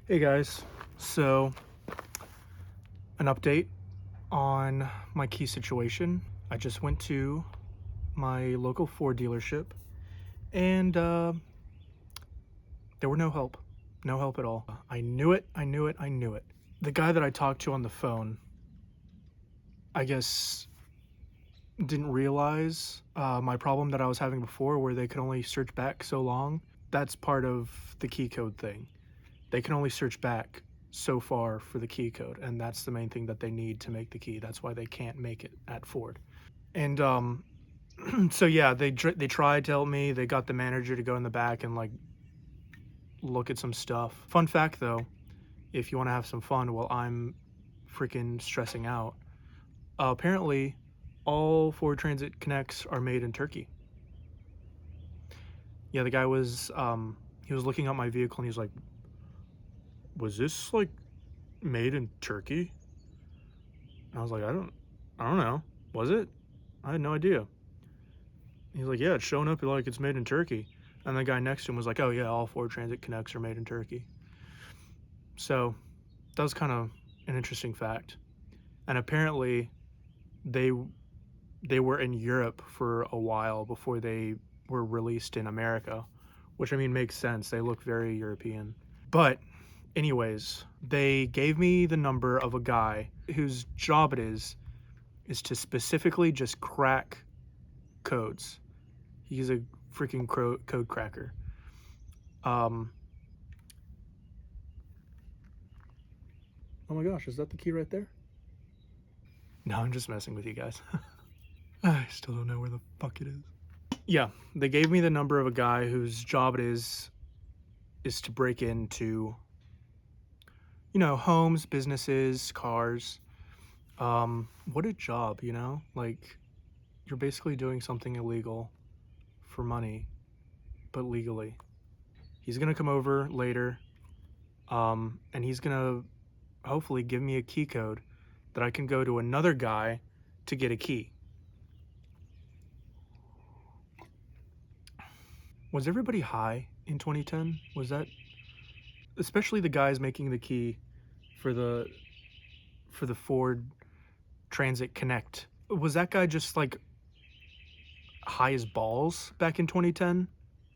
Hey guys, so an update on my key situation. I just went to my local Ford dealership and there were no help. No help at all. I knew it, I knew it, I knew it. The guy that I talked to on the phone, I guess, didn't realize my problem that I was having before where they could only search back so long. That's part of the key code thing. They can only search back so far for the key code, and that's the main thing that they need to make the key. That's why they can't make it at Ford. And so yeah, they tried to help me. They got the manager to go in the back and like look at some stuff. Fun fact though, if you want to have some fun while I'm freaking stressing out, apparently all Ford Transit Connects are made in Turkey. Yeah, the guy was he was looking at my vehicle and he was like, "Was this like made in Turkey?" And I was like, I don't know. Was it? I had no idea. He's like, yeah, it's showing up like it's made in Turkey. And the guy next to him was like, oh yeah, all Ford Transit Connects are made in Turkey. So that was kind of an interesting fact. And apparently they were in Europe for a while before they were released in America, which I mean makes sense. They look very European. But anyways, they gave me the number of a guy whose job it is to specifically just crack codes. He's a freaking code cracker. Oh my gosh, is that the key right there? No, I'm just messing with you guys. I still don't know where the fuck it is. Yeah, they gave me the number of a guy whose job it is to break into, homes, businesses, cars. What a job, Like, you're basically doing something illegal for money, but legally. He's gonna come over later, and he's gonna hopefully give me a key code that I can go to another guy to get a key. Was everybody high in 2010? Was that, especially the guys making the key for the Ford Transit Connect? Was that guy just like high as balls back in 2010?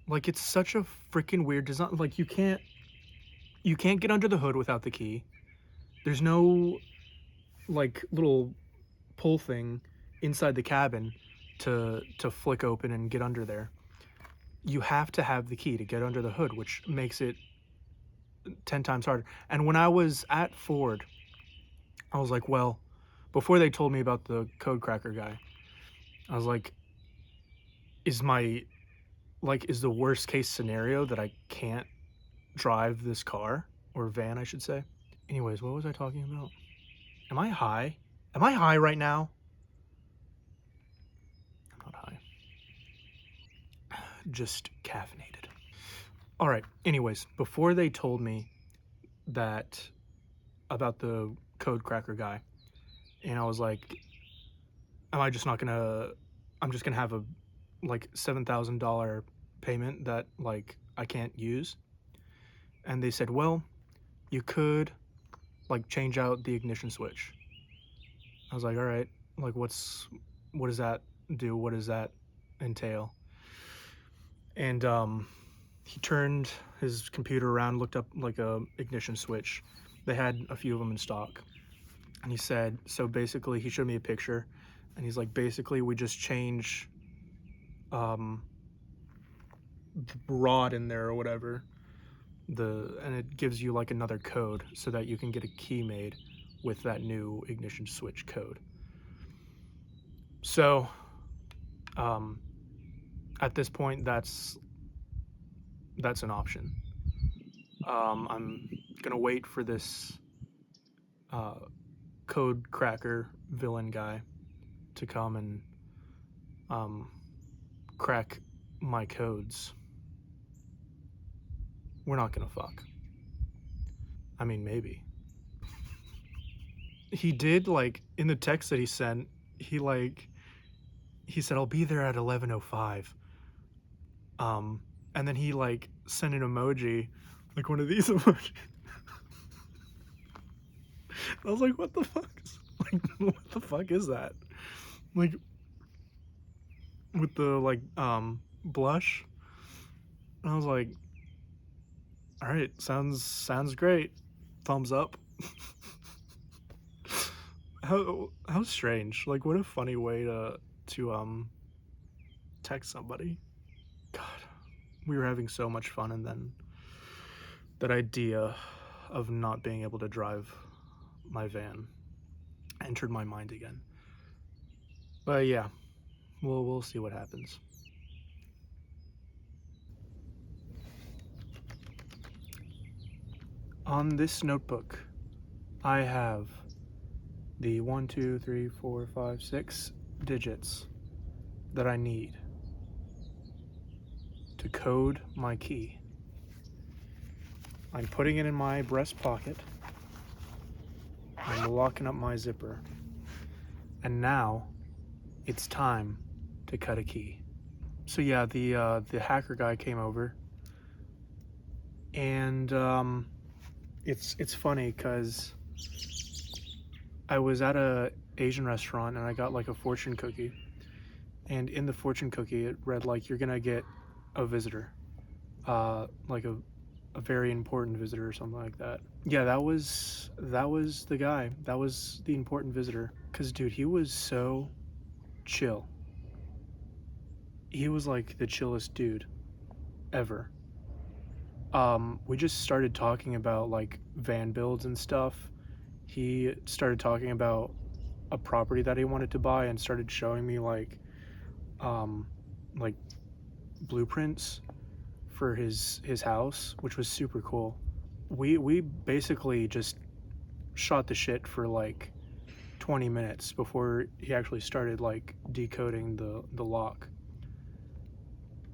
Like, it's such a freaking weird design. Like, you can't get under the hood without the key. There's no like little pull thing inside the cabin to flick open and get under there. You have to have the key to get under the hood, which makes it 10 times harder. And when I was at Ford, I was like, well, before they told me about the code cracker guy, I was like, is the worst case scenario that I can't drive this car, or van, I should say. Anyways, what was I talking about? Am I high? Am I high right now? I'm not high. Just caffeinated. All right. Anyways, before they told me that about the code cracker guy, and I was like, am I just not gonna? I'm just gonna have a like $7,000 payment that like I can't use. And they said, well, you could like change out the ignition switch. I was like, all right, like what does that do? What does that entail? And he turned his computer around, looked up like a ignition switch. They had a few of them in stock. And he said, so basically he showed me a picture and he's like, basically we just change the rod in there or whatever, and it gives you like another code so that you can get a key made with that new ignition switch code. So at this point, that's an option. I'm gonna wait for this code cracker villain guy to come and crack my codes. We're not gonna fuck. I mean, maybe. He did, like, in the text that he sent, he said, I'll be there at 11:05. And then he, like, sent an emoji, like one of these emojis. I was like, what the fuck? Like, what the fuck is that? Like, with the like blush. And I was like, all right, sounds great. Thumbs up. How strange. Like, what a funny way to text somebody. God, we were having so much fun, and then that idea of not being able to drive my van entered my mind again. But yeah, we'll see what happens. On this notebook, I have the 1, 2, 3, 4, 5, 6 digits that I need to code my key. I'm putting it in my breast pocket. I'm locking up my zipper. And now it's time to cut a key. So yeah, the hacker guy came over, and it's funny because I was at a Asian restaurant and I got like a fortune cookie, and in the fortune cookie it read like, you're gonna get a visitor, like a very important visitor or something like that. Yeah, that was the guy. That was the important visitor. Cause dude, he was so chill. He was like the chillest dude ever. We just started talking about like van builds and stuff. He started talking about a property that he wanted to buy and started showing me um like blueprints for his house, which was super cool. We basically just shot the shit for like 20 minutes before he actually started like decoding the lock.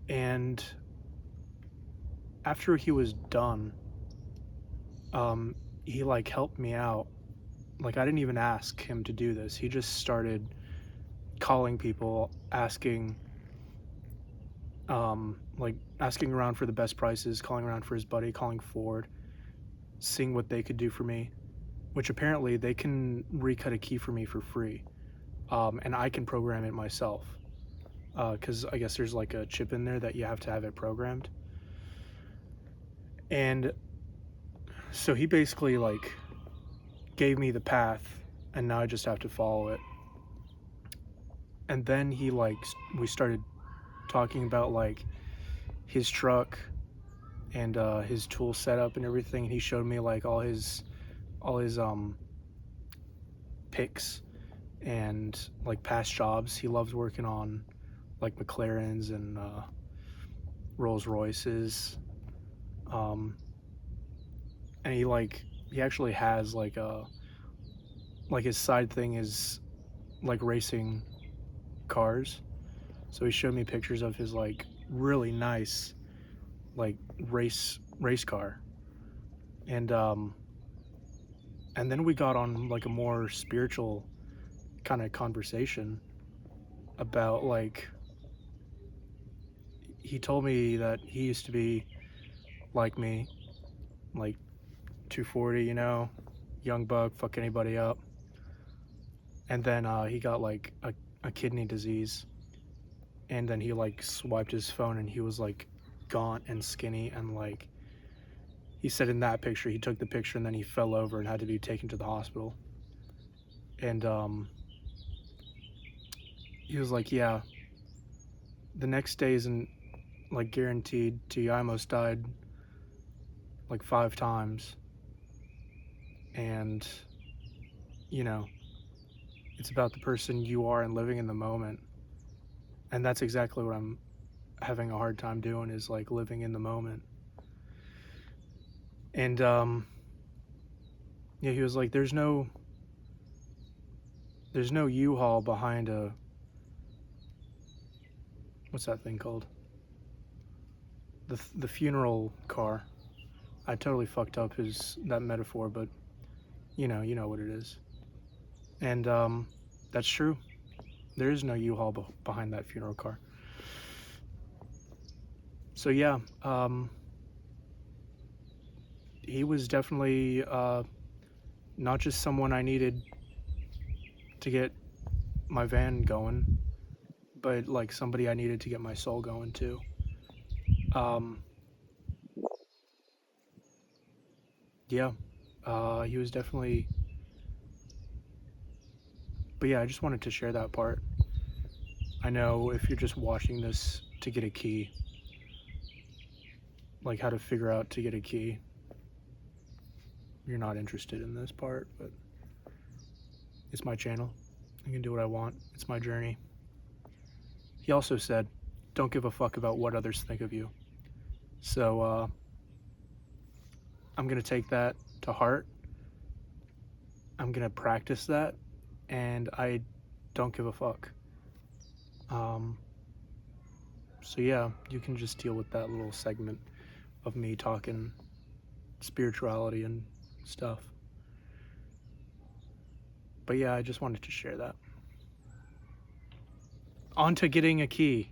And after he was done, he like helped me out. Like, I didn't even ask him to do this. He just started calling people, like asking around for the best prices, calling around for his buddy, calling Ford, seeing what they could do for me, which apparently they can recut a key for me for free. And I can program it myself. Because I guess there's like a chip in there that you have to have it programmed. And so he basically like gave me the path, and now I just have to follow it. And then we started talking about like his truck and his tool setup and everything. And he showed me like all his picks and like past jobs. He loves working on like McLarens and Rolls Royces. Um, and he actually has like his side thing is like racing cars. So he showed me pictures of his like really nice like race car. And then we got on like a more spiritual kind of conversation about like, he told me that he used to be like me, like 240, young buck, fuck anybody up. And then he got like a kidney disease, and then he like swiped his phone and he was like gaunt and skinny, and like he said in that picture, he took the picture and then he fell over and had to be taken to the hospital. And he was like, yeah, the next day isn't like guaranteed to you. I almost died like 5 times. And you know it's about the person you are and living in the moment. And that's exactly what I'm having a hard time doing, is like living in the moment. And yeah, he was like, there's no U-Haul behind a, what's that thing called, the funeral car. I totally fucked up that metaphor, but you know what it is. And that's true. There is no U-Haul behind that funeral car. So yeah, he was definitely not just someone I needed to get my van going, but like somebody I needed to get my soul going too. Um, yeah, he was definitely. But yeah, I just wanted to share that part. I know if you're just watching this to get a key, like how to figure out to get a key, you're not interested in this part, but it's my channel. I can do what I want. It's my journey. He also said, don't give a fuck about what others think of you. So I'm going to take that to heart. I'm going to practice that, and I don't give a fuck. So yeah, you can just deal with that little segment of me talking spirituality and stuff. But yeah, I just wanted to share that. On to getting a key.